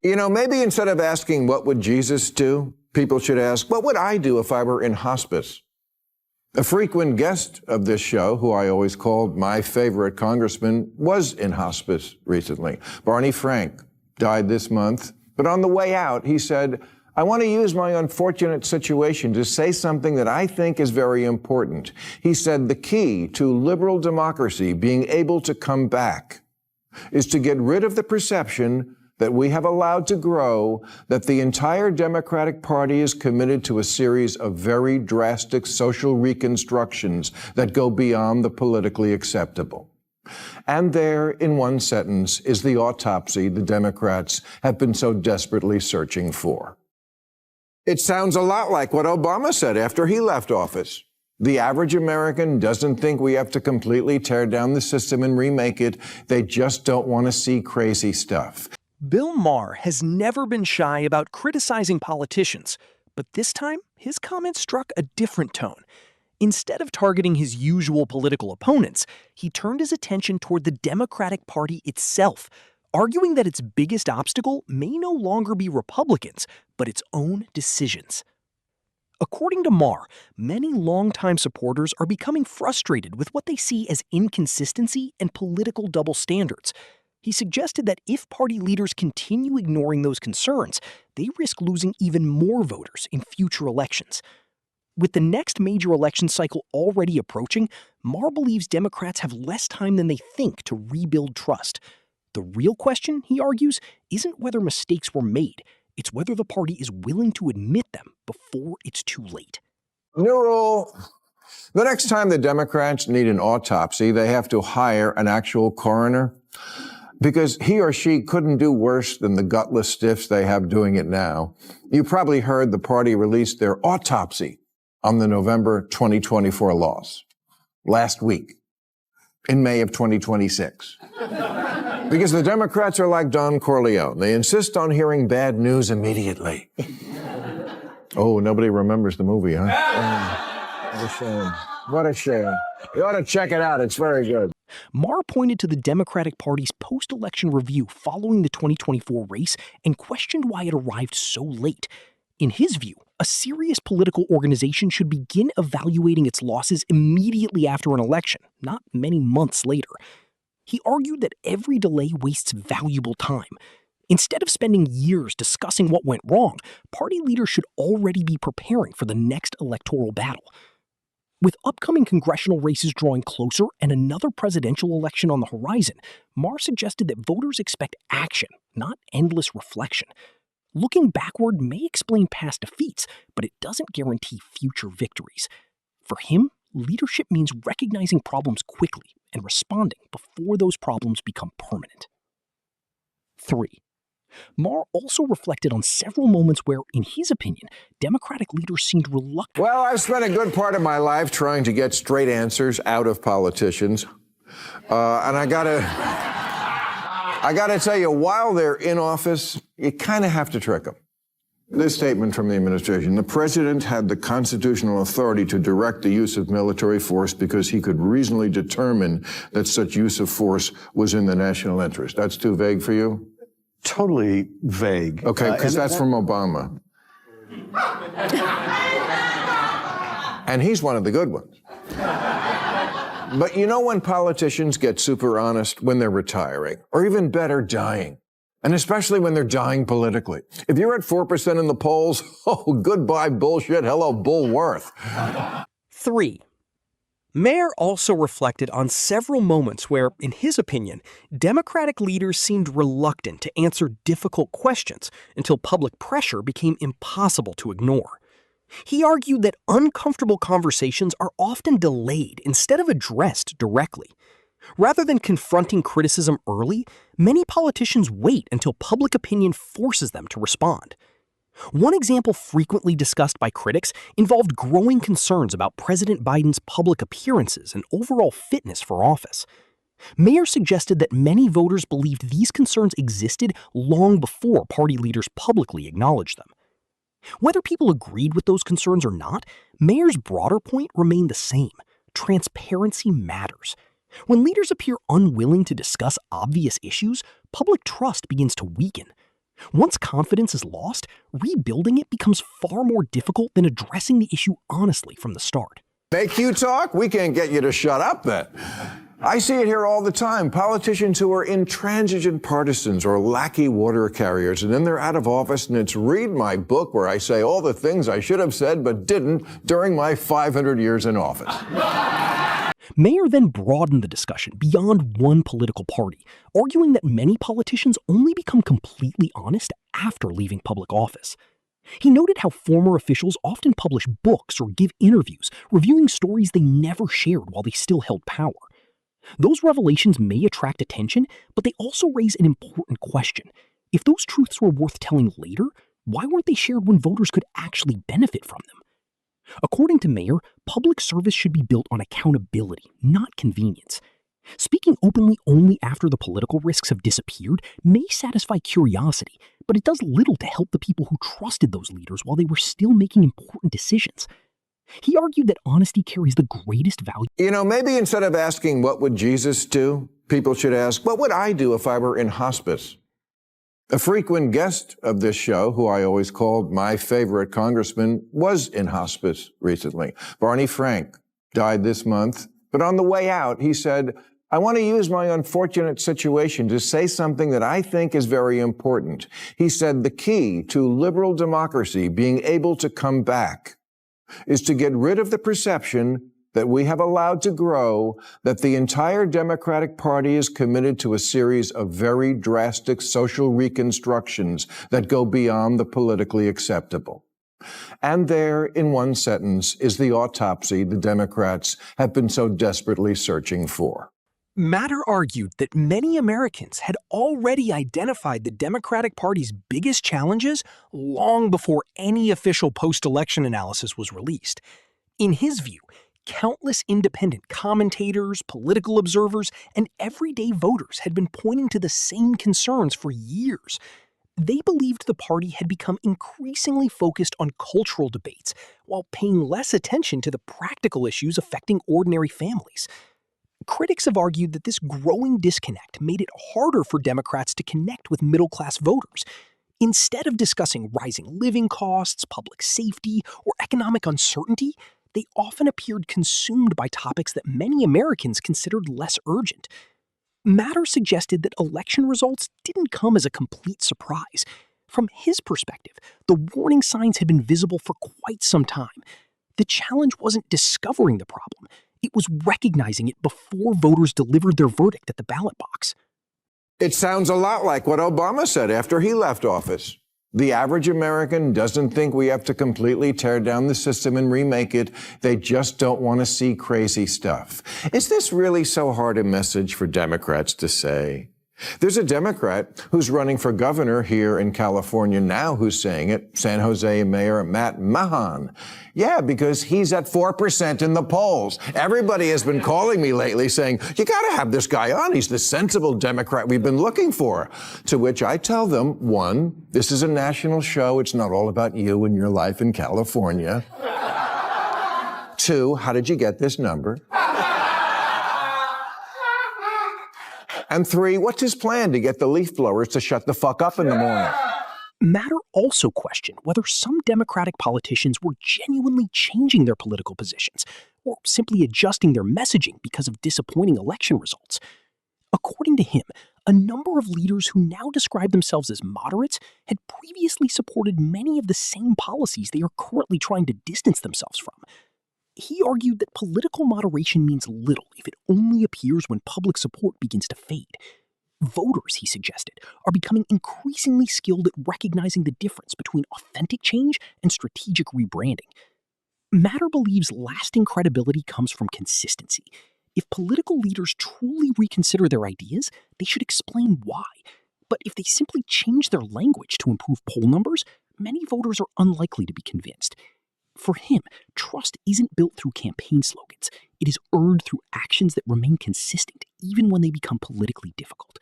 You know, maybe instead of asking, what would Jesus do? People should ask, what would I do if I were in hospice? A frequent guest of this show, who I always called my favorite congressman, was in hospice recently. Barney Frank died this month, but on the way out, he said, I want to use my unfortunate situation to say something that I think is very important. He said, the key to liberal democracy being able to come back is to get rid of the perception that we have allowed to grow that the entire Democratic Party is committed to a series of very drastic social reconstructions that go beyond the politically acceptable. And there, in one sentence, is the autopsy the Democrats have been so desperately searching for. It sounds a lot like what Obama said after he left office. The average American doesn't think we have to completely tear down the system and remake it. They just don't want to see crazy stuff. Bill Maher has never been shy about criticizing politicians, but this time, his comments struck a different tone. Instead of targeting his usual political opponents, he turned his attention toward the Democratic Party itself, arguing that its biggest obstacle may no longer be Republicans, but its own decisions. According to Maher, many longtime supporters are becoming frustrated with what they see as inconsistency and political double standards. He suggested that if party leaders continue ignoring those concerns, they risk losing even more voters in future elections. With the next major election cycle already approaching, Maher believes Democrats have less time than they think to rebuild trust. The real question, he argues, isn't whether mistakes were made. It's whether the party is willing to admit them before it's too late. New rule. The next time the Democrats need an autopsy, they have to hire an actual coroner, because he or she couldn't do worse than the gutless stiffs they have doing it now. You probably heard the party released their autopsy on the November 2024 loss last week, in May of 2026. Because the Democrats are like Don Corleone. They insist on hearing bad news immediately. Oh, nobody remembers the movie, huh? What a shame. What a shame. You ought to check it out. It's very good. Maher pointed to the Democratic Party's post-election review following the 2024 race and questioned why it arrived so late. In his view, a serious political organization should begin evaluating its losses immediately after an election, not many months later. He argued that every delay wastes valuable time. Instead of spending years discussing what went wrong, party leaders should already be preparing for the next electoral battle. With upcoming congressional races drawing closer and another presidential election on the horizon, Maher suggested that voters expect action, not endless reflection. Looking backward may explain past defeats, but it doesn't guarantee future victories. For him, leadership means recognizing problems quickly and responding before those problems become permanent. 3. Maher also reflected on several moments where, in his opinion, Democratic leaders seemed reluctant. Well, I've spent a good part of my life trying to get straight answers out of politicians. And I gotta tell you, while they're in office, you kind of have to trick them. This statement from the administration: the president had the constitutional authority to direct the use of military force because he could reasonably determine that such use of force was in the national interest. That's too vague for you? Totally vague. Okay, because that's from Obama. And he's one of the good ones. But you know when politicians get super honest? When they're retiring, or even better, dying. And especially when they're dying politically. If you're at 4% in the polls, oh, goodbye bullshit, hello Bullworth. 3. Maher also reflected on several moments where, in his opinion, Democratic leaders seemed reluctant to answer difficult questions until public pressure became impossible to ignore. He argued that uncomfortable conversations are often delayed instead of addressed directly. Rather than confronting criticism early, many politicians wait until public opinion forces them to respond. One example frequently discussed by critics involved growing concerns about President Biden's public appearances and overall fitness for office. Maher suggested that many voters believed these concerns existed long before party leaders publicly acknowledged them. Whether people agreed with those concerns or not, Maher's broader point remained the same: transparency matters. When leaders appear unwilling to discuss obvious issues, public trust begins to weaken. Once confidence is lost, rebuilding it becomes far more difficult than addressing the issue honestly from the start. Make you talk? We can't get you to shut up then. I see it here all the time. Politicians who are intransigent partisans or lackey water carriers, and then they're out of office, and it's read my book where I say all the things I should have said but didn't during my 500 years in office. Maher then broadened the discussion beyond one political party, arguing that many politicians only become completely honest after leaving public office. He noted how former officials often publish books or give interviews, reviewing stories they never shared while they still held power. Those revelations may attract attention, but they also raise an important question. If those truths were worth telling later, why weren't they shared when voters could actually benefit from them? According to Maher, public service should be built on accountability, not convenience. Speaking openly only after the political risks have disappeared may satisfy curiosity, but it does little to help the people who trusted those leaders while they were still making important decisions. He argued that honesty carries the greatest value. You know, maybe instead of asking, what would Jesus do? People should ask, what would I do if I were in hospice? A frequent guest of this show, who I always called my favorite congressman, was in hospice recently. Barney Frank died this month, but on the way out, he said, I want to use my unfortunate situation to say something that I think is very important. He said the key to liberal democracy being able to come back is to get rid of the perception that we have allowed to grow that the entire Democratic Party is committed to a series of very drastic social reconstructions that go beyond the politically acceptable. And there, in one sentence, is the autopsy the Democrats have been so desperately searching for. Maher argued that many Americans had already identified the Democratic Party's biggest challenges long before any official post-election analysis was released. In his view, countless independent commentators, political observers, and everyday voters had been pointing to the same concerns for years. They believed the party had become increasingly focused on cultural debates while paying less attention to the practical issues affecting ordinary families. Critics have argued that this growing disconnect made it harder for Democrats to connect with middle-class voters. Instead of discussing rising living costs, public safety, or economic uncertainty, they often appeared consumed by topics that many Americans considered less urgent. Maher suggested that election results didn't come as a complete surprise. From his perspective, the warning signs had been visible for quite some time. The challenge wasn't discovering the problem. It was recognizing it before voters delivered their verdict at the ballot box. It sounds a lot like what Obama said after he left office. The average American doesn't think we have to completely tear down the system and remake it. They just don't want to see crazy stuff. Is this really so hard a message for Democrats to say? There's a Democrat who's running for governor here in California now who's saying it, San Jose Mayor Matt Mahan. Yeah, because he's at 4% in the polls. Everybody has been calling me lately saying, you got to have this guy on. He's the sensible Democrat we've been looking for. To which I tell them, one, this is a national show. It's not all about you and your life in California. Two, how did you get this number? And three, what's his plan to get the leaf blowers to shut the fuck up in the morning? Maher also questioned whether some Democratic politicians were genuinely changing their political positions or simply adjusting their messaging because of disappointing election results. According to him, a number of leaders who now describe themselves as moderates had previously supported many of the same policies they are currently trying to distance themselves from. He argued that political moderation means little if it only appears when public support begins to fade. Voters, he suggested, are becoming increasingly skilled at recognizing the difference between authentic change and strategic rebranding. Maher believes lasting credibility comes from consistency. If political leaders truly reconsider their ideas, they should explain why. But if they simply change their language to improve poll numbers, many voters are unlikely to be convinced. For him, trust isn't built through campaign slogans. It is earned through actions that remain consistent, even when they become politically difficult.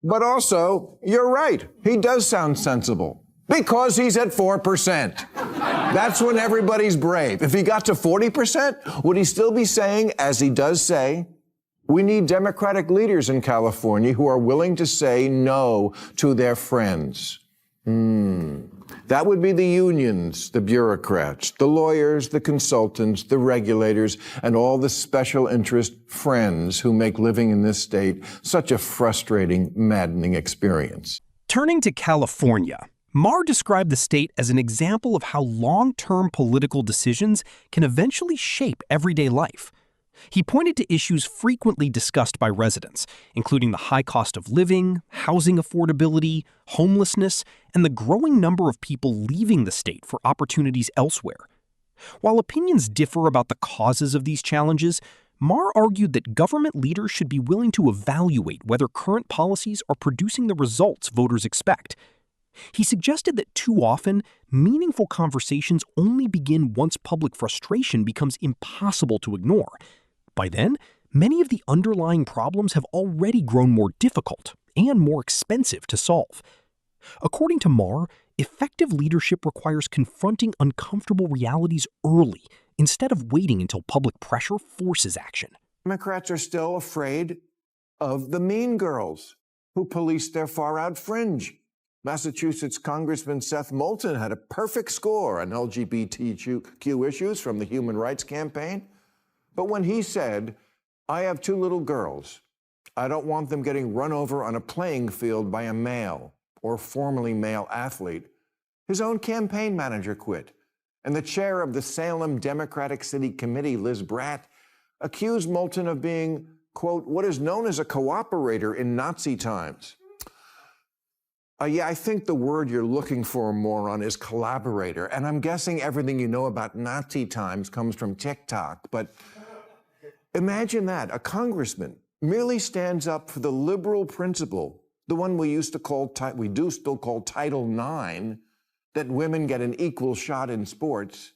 But also, you're right. He does sound sensible. Because he's at 4%. That's when everybody's brave. If he got to 40%, would he still be saying, as he does say, We need Democratic leaders in California who are willing to say no to their friends. That would be the unions, the bureaucrats, the lawyers, the consultants, the regulators, and all the special interest friends who make living in this state such a frustrating, maddening experience. Turning to California, Maher described the state as an example of how long-term political decisions can eventually shape everyday life. He pointed to issues frequently discussed by residents, including the high cost of living, housing affordability, homelessness, and the growing number of people leaving the state for opportunities elsewhere. While opinions differ about the causes of these challenges, Maher argued that government leaders should be willing to evaluate whether current policies are producing the results voters expect. He suggested that too often, meaningful conversations only begin once public frustration becomes impossible to ignore. By then, many of the underlying problems have already grown more difficult and more expensive to solve. According to Maher, effective leadership requires confronting uncomfortable realities early instead of waiting until public pressure forces action. Democrats are still afraid of the mean girls who police their far-out fringe. Massachusetts Congressman Seth Moulton had a perfect score on LGBTQ issues from the Human Rights Campaign. But when he said, "I have 2 little girls, I don't want them getting run over on a playing field by a male or formerly male athlete," his own campaign manager quit. And the chair of the Salem Democratic City Committee, Liz Bratt, accused Moulton of being, quote, what is known as a cooperator in Nazi times. Yeah, I think the word you're looking for, moron, is collaborator. And I'm guessing everything you know about Nazi times comes from TikTok. But imagine that. A congressman merely stands up for the liberal principle, the one we used to call, we do still call Title IX, that women get an equal shot in sports.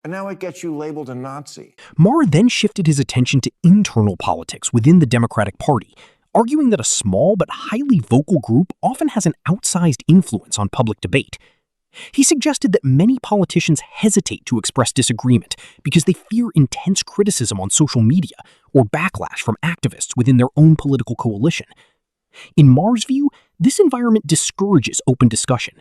And now it gets you labeled a Nazi. Maher then shifted his attention to internal politics within the Democratic Party, arguing that a small but highly vocal group often has an outsized influence on public debate. He suggested that many politicians hesitate to express disagreement because they fear intense criticism on social media or backlash from activists within their own political coalition. In Maher's view, this environment discourages open discussion.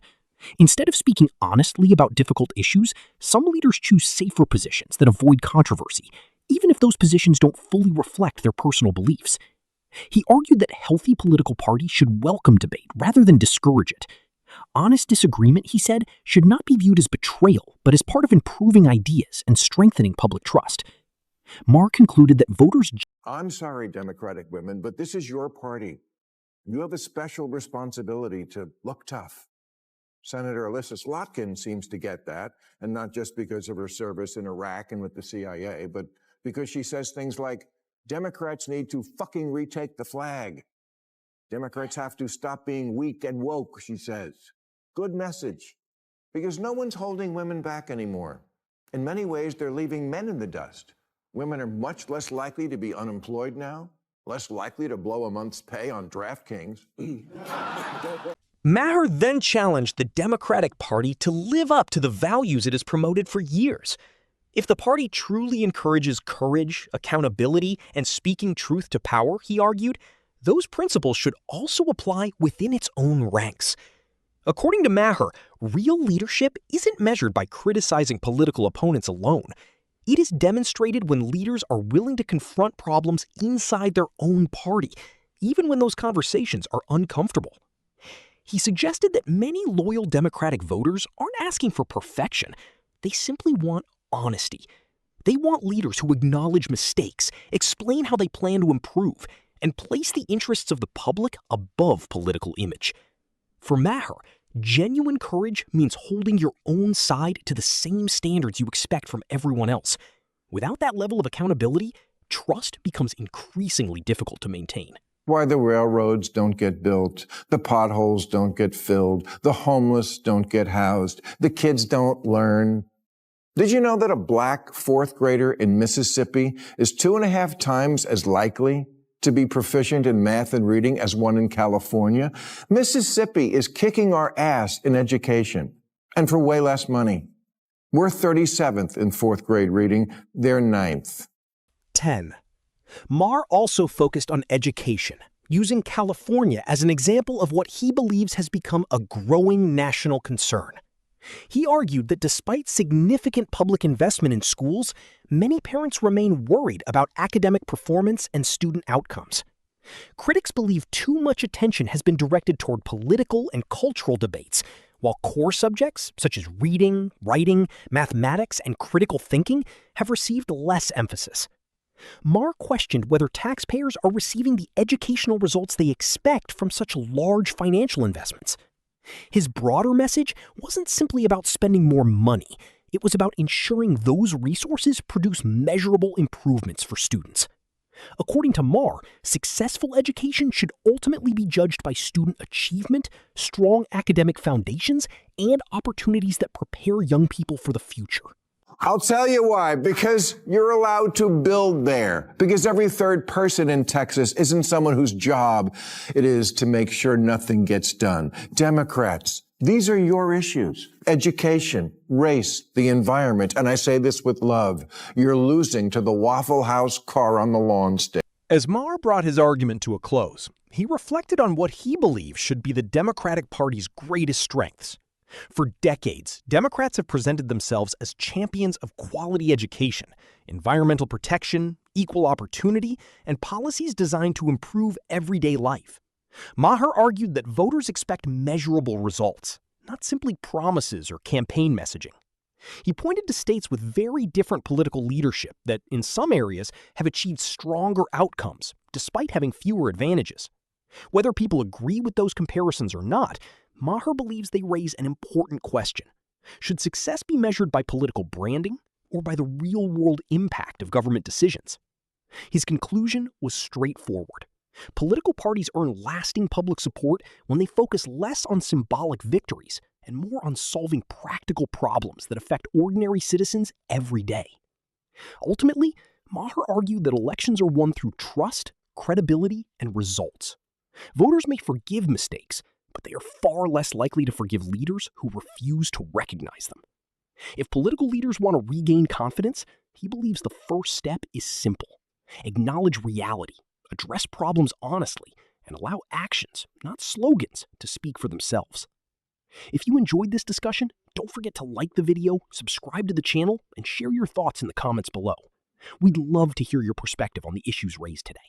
Instead of speaking honestly about difficult issues, some leaders choose safer positions that avoid controversy, even if those positions don't fully reflect their personal beliefs. He argued that healthy political parties should welcome debate rather than discourage it. Honest disagreement, he said, should not be viewed as betrayal, but as part of improving ideas and strengthening public trust. Maher concluded that voters... I'm sorry, Democratic women, but this is your party. You have a special responsibility to look tough. Senator Alyssa Slotkin seems to get that, and not just because of her service in Iraq and with the CIA, but because she says things like, Democrats need to fucking retake the flag. Democrats have to stop being weak and woke, she says. Good message. Because no one's holding women back anymore. In many ways, they're leaving men in the dust. Women are much less likely to be unemployed now, less likely to blow a month's pay on DraftKings. Maher then challenged the Democratic Party to live up to the values it has promoted for years. If the party truly encourages courage, accountability, and speaking truth to power, he argued, those principles should also apply within its own ranks. According to Maher, real leadership isn't measured by criticizing political opponents alone. It is demonstrated when leaders are willing to confront problems inside their own party, even when those conversations are uncomfortable. He suggested that many loyal Democratic voters aren't asking for perfection. They simply want honesty. They want leaders who acknowledge mistakes, explain how they plan to improve, and place the interests of the public above political image. For Maher, genuine courage means holding your own side to the same standards you expect from everyone else. Without that level of accountability, trust becomes increasingly difficult to maintain. Why the railroads don't get built, the potholes don't get filled, the homeless don't get housed, the kids don't learn. Did you know that a black 4th grader in Mississippi is 2.5 times as likely to be proficient in math and reading as one in California? Mississippi is kicking our ass in education, and for way less money. We're 37th in 4th grade reading, they're 9th. 10. Maher also focused on education, using California as an example of what he believes has become a growing national concern. He argued that despite significant public investment in schools, many parents remain worried about academic performance and student outcomes. Critics believe too much attention has been directed toward political and cultural debates, while core subjects such as reading, writing, mathematics, and critical thinking have received less emphasis. Maher questioned whether taxpayers are receiving the educational results they expect from such large financial investments. His broader message wasn't simply about spending more money. It was about ensuring those resources produce measurable improvements for students. According to Maher, successful education should ultimately be judged by student achievement, strong academic foundations, and opportunities that prepare young people for the future. I'll tell you why. Because you're allowed to build there. Because every third person in Texas isn't someone whose job it is to make sure nothing gets done. Democrats, these are your issues. Education, race, the environment. And I say this with love. You're losing to the Waffle House car on the lawn stand. As Maher brought his argument to a close, he reflected on what he believes should be the Democratic Party's greatest strengths. For decades, Democrats have presented themselves as champions of quality education, environmental protection, equal opportunity, and policies designed to improve everyday life. Maher argued that voters expect measurable results, not simply promises or campaign messaging. He pointed to states with very different political leadership that, in some areas, have achieved stronger outcomes, despite having fewer advantages. Whether people agree with those comparisons or not, Maher believes they raise an important question. Should success be measured by political branding or by the real-world impact of government decisions? His conclusion was straightforward. Political parties earn lasting public support when they focus less on symbolic victories and more on solving practical problems that affect ordinary citizens every day. Ultimately, Maher argued that elections are won through trust, credibility, and results. Voters may forgive mistakes, but they are far less likely to forgive leaders who refuse to recognize them. If political leaders want to regain confidence, he believes the first step is simple. Acknowledge reality, address problems honestly, and allow actions, not slogans, to speak for themselves. If you enjoyed this discussion, don't forget to like the video, subscribe to the channel, and share your thoughts in the comments below. We'd love to hear your perspective on the issues raised today.